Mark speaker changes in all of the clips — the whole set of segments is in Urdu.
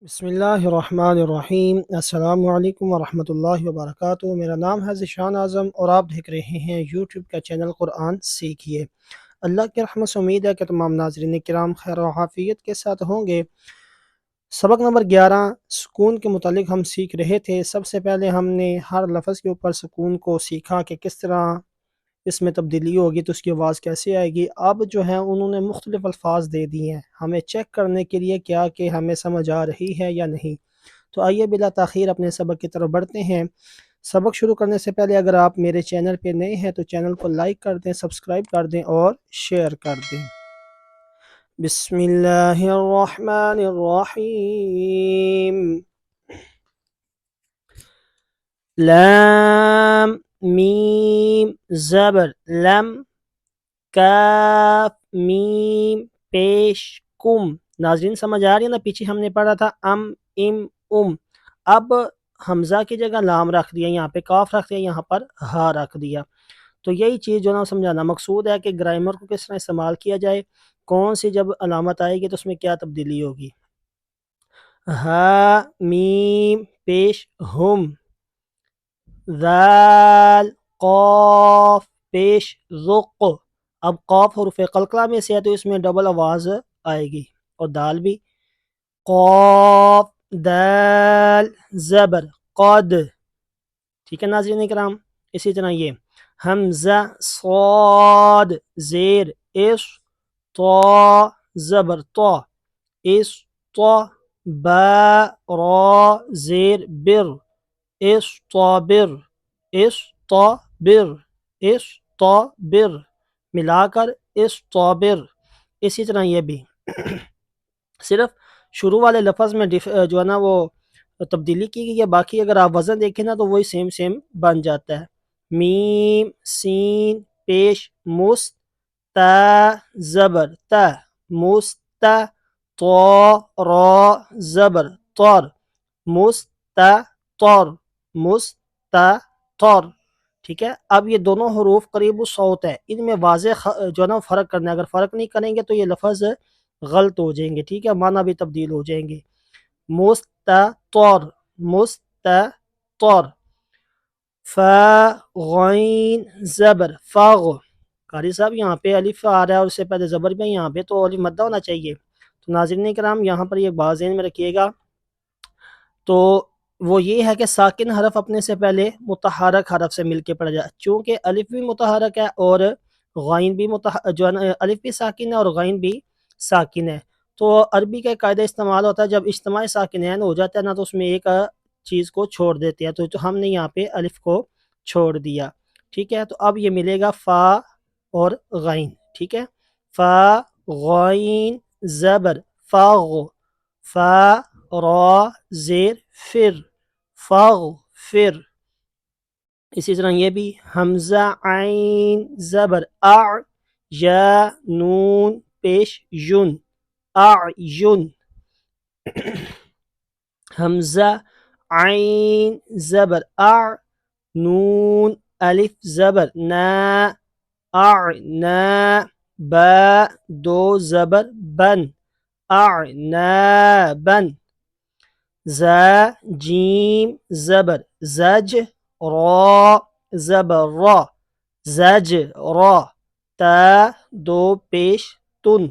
Speaker 1: بسم اللہ الرحمن الرحیم۔ السلام علیکم ورحمۃ اللہ وبرکاتہ۔ میرا نام ہے ذیشان اعظم اور آپ دیکھ رہے ہیں یوٹیوب کا چینل قرآن سیکھیے۔ اللہ کی رحمت سے امید ہے کہ تمام ناظرین کرام خیر و عافیت کے ساتھ ہوں گے۔ سبق نمبر 11 سکون کے متعلق ہم سیکھ رہے تھے۔ سب سے پہلے ہم نے ہر لفظ کے اوپر سکون کو سیکھا کہ کس طرح اس میں تبدیلی ہوگی تو اس کی آواز کیسے آئے گی۔ اب جو ہے انہوں نے مختلف الفاظ دے دیے ہیں ہمیں چیک کرنے کے لیے کیا کہ ہمیں سمجھ آ رہی ہے یا نہیں۔ تو آئیے بلا تاخیر اپنے سبق کی طرف بڑھتے ہیں۔ سبق شروع کرنے سے پہلے اگر آپ میرے چینل پہ نئے ہیں تو چینل کو لائک کر دیں، سبسکرائب کر دیں اور شیئر کر دیں۔ بسم اللہ الرحمن الرحیم۔ لام میم زبر لم، کاف میم پیش کم۔ ناظرین سمجھ آ رہی ہے نا؟ پیچھے ہم نے پڑھا تھا ام ام۔ اب حمزہ کی جگہ لام رکھ دیا، یہاں پہ کاف رکھ دیا، یہاں پر ہا رکھ دیا۔ تو یہی چیز جو نا سمجھانا مقصود ہے کہ گرامر کو کس طرح استعمال کیا جائے، کون سی جب علامت آئے گی تو اس میں کیا تبدیلی ہوگی۔ ہا میم پیش ہم، ذال قاف پیش ذق۔ اب قاف حروف قلقلہ میں سے ہے تو اس میں ڈبل آواز آئے گی، اور دال بھی۔ قاف دال زبر قد، ٹھیک ہے ناظرین کرام۔ اسی طرح یہ حمزہ صاد زیر اس، طا زبر طا اس طا، با را زیر بر اسطابر اسطابر اسطابر، ملا کر اسطابر۔ اسی طرح یہ بھی صرف شروع والے لفظ میں جو ہے نا وہ تبدیلی کی گئی ہے، باقی اگر آپ وزن دیکھیں نا تو وہی سیم بن جاتا ہے۔ میم سین پیش مست، تا زبر تا مست، طا را زبر طر مستطر مستطر، ٹھیک ہے۔ اب یہ دونوں حروف قریب الصوت ہے، ان میں واضح جو ہے نا فرق کرنا ہے، اگر فرق نہیں کریں گے تو یہ لفظ غلط ہو جائیں گے، ٹھیک ہے، معنی بھی تبدیل ہو جائیں گے۔ مستطر مستطر، فا غین زبر فغ۔ قاری صاحب یہاں پہ الف آ رہا ہے اور اس سے پہلے زبر بھی یہاں پہ، تو الف مدہ ہونا چاہیے۔ تو ناظرین کرام یہاں پر یہ بات ذہن میں رکھیے گا، تو وہ یہ ہے کہ ساکن حرف اپنے سے پہلے متحرک حرف سے مل کے پڑھا جائے، چونکہ الف بھی متحرک ہے اور غین بھی جو ہے نا الف بھی ساکن ہے اور غین بھی ساکن ہے۔ تو عربی کا قاعدہ استعمال ہوتا ہے جب اجتماع ساکنین ہو جاتا ہے نا تو اس میں ایک چیز کو چھوڑ دیتے ہیں، تو ہم نے یہاں پہ الف کو چھوڑ دیا، ٹھیک ہے۔ تو اب یہ ملے گا فا اور غین، ٹھیک ہے۔ فا غین زبر فاغ، فا را زیر فر فاغفر۔ اسی طرح یہ بھی حمزہ عین زبر اع، یا نون پیش یون اعین۔ حمزہ عین زبر اع، نون الف زبر نا اعنا، با دو زبر بن اعنابا۔ زا جیم زبر زج، را زبر را زج را، تا دو پیش تن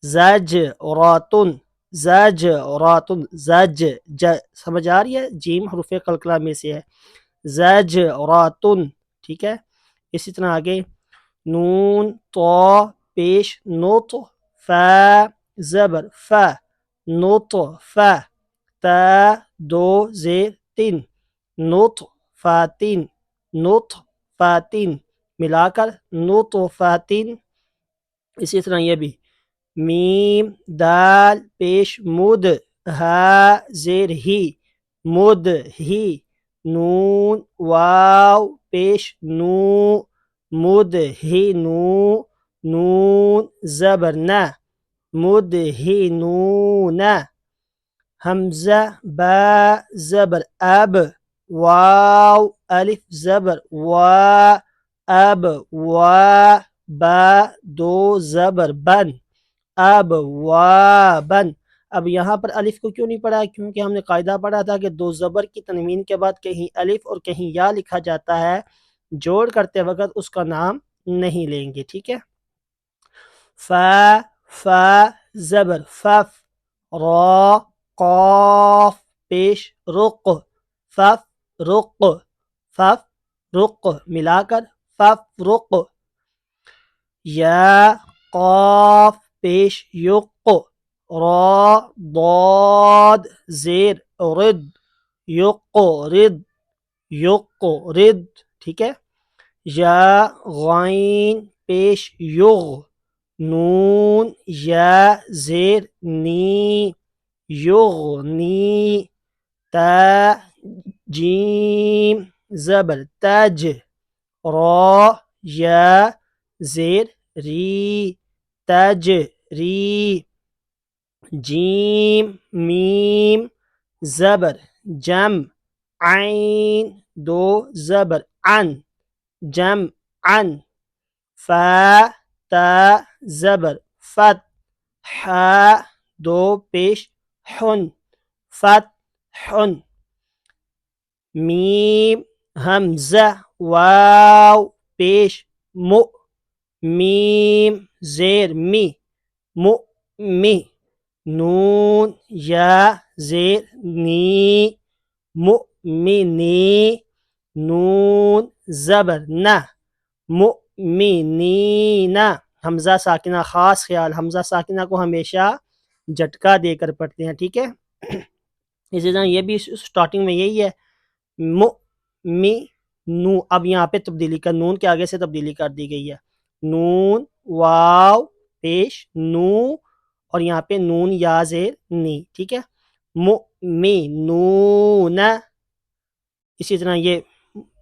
Speaker 1: زج راتن زج راتن زج سمجھ آ رہی ہے؟ جیم حروف قلقلہ میں سے ہے، زج راتن، ٹھیک ہے۔ اسی طرح آگے نون طا پیش نط، فا زبر فا نط فا، تا دو زیر تن نط فاتن نط فاتن، ملا کر نط فاتن۔ اسی طرح یہ بھی میم دال پیش مد، ہا زیر ہی مد ہی، نون واو پیش نو مد ہی نو، نون زبر نا مد ہی نون۔ حمزہ با زبر اب، واو الف زبر وا اب وا، با دو زبر بن اب وابن۔ اب یہاں پر الف کو کیوں نہیں پڑھا؟ کیونکہ ہم نے قاعدہ پڑھا تھا کہ دو زبر کی تنوین کے بعد کہیں الف اور کہیں یا لکھا جاتا ہے، جوڑ کرتے وقت اس کا نام نہیں لیں گے، ٹھیک ہے۔ ف زبر فف، را قاف پیش رق، فف رق، فف رق ملا کر فف رق، یا قاف پیش یق، را ضاد زیر رد، یق رد، یق رد، ٹھیک ہے۔ یا غین پیش یغ، نون یا زیر نی، یغنی، تا جیم زبر تج، را یا زیر ری، تج ری، جیم میم زبر جم، عین دو زبر عن، جم عن، فا تا زبر فت، حا دو پیش حن، فت حن، میم حمزہ واو پیش مؤ، میم زیر می، مؤ می، نون یا زیر نی، مؤمنی، نون زبر نہ، مؤمنین، حمزہ ساکنہ خاص خیال، حمزہ ساکنہ کو ہمیشہ جھٹکا دے کر پڑھتے ہیں، ٹھیک ہے۔ اسی طرح یہ بھی سٹارٹنگ میں یہی ہے، می نو، اب یہاں پہ تبدیلی کر، نون کے آگے سے تبدیلی کر دی گئی ہے، نون واو پیش نو، اور یہاں پہ نون یا زیر نی، ٹھیک ہے۔ مؤمنون، اسی طرح یہ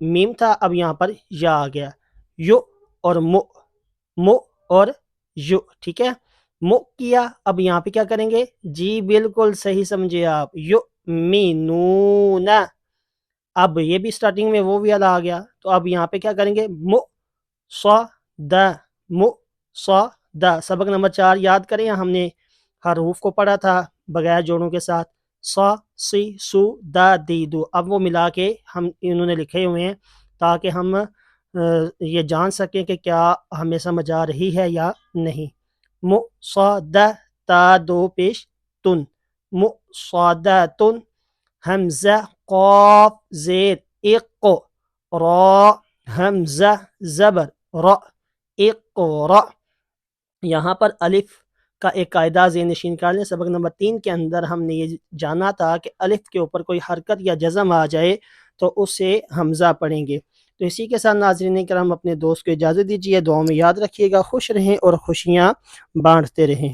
Speaker 1: میم تھا، اب یہاں پر یا آ گیا، یو اور مؤ اور یو، ٹھیک ہے۔ مؤ کیا، اب یہاں پہ کیا کریں گے؟ جی بالکل صحیح سمجھے آپ، یؤمنون، اب یہ بھی سٹارٹنگ میں وہ والا آ گیا، تو اب یہاں پہ کیا کریں گے؟ مؤصد، مؤصد، سبق نمبر 4 یاد کریں، ہم نے حروف کو پڑھا تھا بغیر جوڑوں کے ساتھ، صا سی سو دا دی دو، اب وہ ملا کے ہم انہوں نے لکھے ہوئے ہیں تاکہ ہم یہ جان سکیں کہ کیا ہمیں سمجھ آ رہی ہے یا نہیں۔ مؤصد تا دو پیش تن، مؤصدتن، حمزہ قاف زیر اق، را حمزہ زبر را، اقرا، یہاں پر الف کا ایک قاعدہ ذہن نشین کر لیں، سبق نمبر 3 کے اندر ہم نے یہ جانا تھا کہ الف کے اوپر کوئی حرکت یا جزم آ جائے تو اسے حمزہ پڑھیں گے۔ تو اسی کے ساتھ ناظرین کرام اپنے دوست کو اجازت دیجیے، دعاؤں میں یاد رکھیے گا، خوش رہیں اور خوشیاں بانٹتے رہیں۔